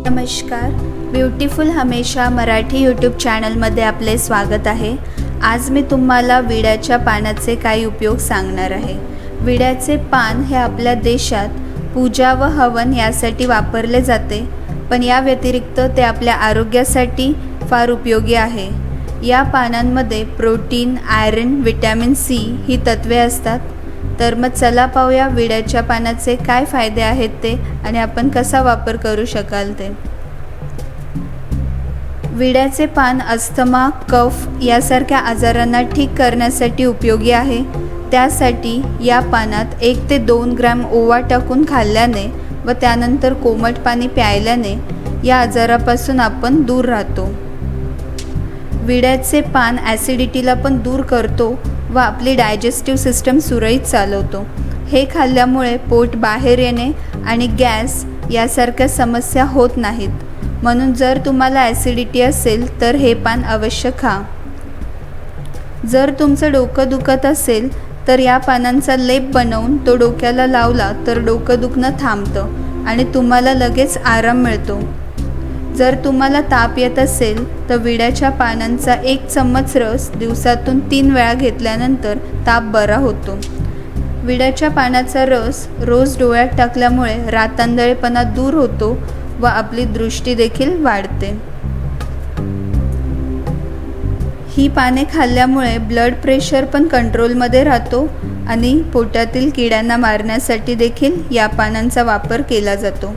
नमस्कार, ब्युटिफुल हमेशा मराठी यूट्यूब चॅनलमध्ये आपले स्वागत आहे। आज मी तुम्हाला विड्याच्या पानाचे काही उपयोग सांगणार आहे। विड्याचे पान हे आपल्या देशात पूजा व हवन यासाठी वापरले जाते, पण या व्यतिरिक्त ते आपल्या आरोग्यासाठी फार उपयोगी आहे। या पानांमध्ये प्रोटीन, आयरन, विटॅमिन सी ही तत्वे असतात। तर मग चला पाहूया विड्याच्या पानाचे काय फायदे आहेत ते आणि आपण कसा वापर करू शकाल ते। विड्याचे पान अस्थमा, कफ यासारख्या आजारांना ठीक करण्यासाठी उपयोगी आहे। त्यासाठी या पानात 1 ते 2 ग्रॅम ओवा टाकून खाल्ल्याने व त्यानंतर कोमट पाणी प्यायल्याने या आजारापासून आपण दूर राहतो। विड्याचे पान ॲसिडिटीला पण दूर करतो व आपली डायजेस्टिव्ह सिस्टम सुरळीत चालवतो। हे खाल्ल्यामुळे पोट बाहेर येणे आणि गॅस यासारख्या समस्या होत नाहीत। म्हणून जर तुम्हाला ॲसिडिटी असेल तर हे पान अवश्य खा। जर तुमचं डोकं दुखत असेल तर या पानांचा लेप बनवून तो डोक्याला लावला तर डोकं दुखणं थांबतं आणि तुम्हाला लगेच आराम मिळतो। जर तुम्हाला ताप येत असेल तर विड्याच्या पानांचा 1 चम्मच रस दिवसातून 3 वेळा घेतल्यानंतर ताप बरा होतो। विड्याच्या पानाचा रस रोज डोळ्यात टाकल्यामुळे रातआंधळेपणा दूर होतो व आपली दृष्टी देखील वाढते। ही पाने खाल्ल्यामुळे ब्लड प्रेशर पण कंट्रोलमध्ये राहतो आणि पोटातील किड्यांना मारण्यासाठी देखील या पानांचा वापर केला जातो।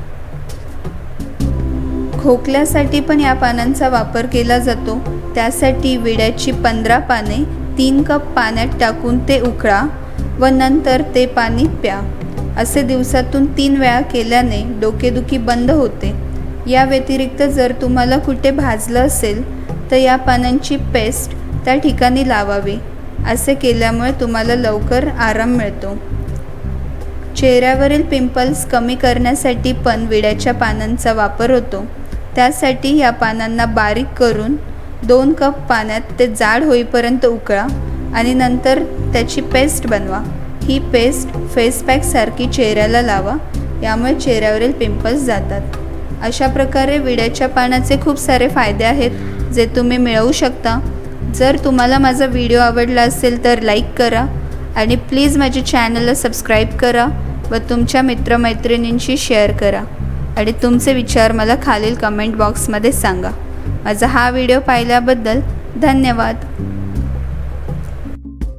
खोकल्यासाठी पण या पानांचा वापर केला जातो। त्यासाठी विड्याची 15 पाने 3 कप पाण्यात टाकून ते उकळा व नंतर ते पाणी प्या। असे दिवसातून 3 वेळा केल्याने डोकेदुखी बंद होते। या व्यतिरिक्त जर तुम्हाला कुठे भाजलं असेल तर या पानांची पेस्ट त्या ठिकाणी लावावी। असे केल्यामुळे तुम्हाला लवकर आराम मिळतो। चेहऱ्यावरील पिंपल्स कमी करण्यासाठी पण विड्याच्या पानांचा वापर होतो। त्यासाठी या पानांना बारीक करून 2 कप पाण्यात ते जाड होईपर्यंत उकळा आणि नंतर त्याची पेस्ट बनवा। ही पेस्ट फेस पॅक सारखी चेहऱ्याला लावा, यामुळे चेहऱ्यावरील पिंपल्स जातात। अशा प्रकारे विड्याच्या पानाचे खूप सारे फायदे आहेत जे तुम्ही मिळवू शकता। जर तुम्हाला माझा व्हिडिओ आवडला असेल तर लाईक करा आणि प्लीज माझ्या चॅनलला सबस्क्राईब करा व तुमच्या मित्रमैत्रिणींशी शेअर करा आणि तुमचे विचार मला खालील कमेंट बॉक्समध्ये सांगा। माझा हा व्हिडिओ पाहिल्याबद्दल धन्यवाद।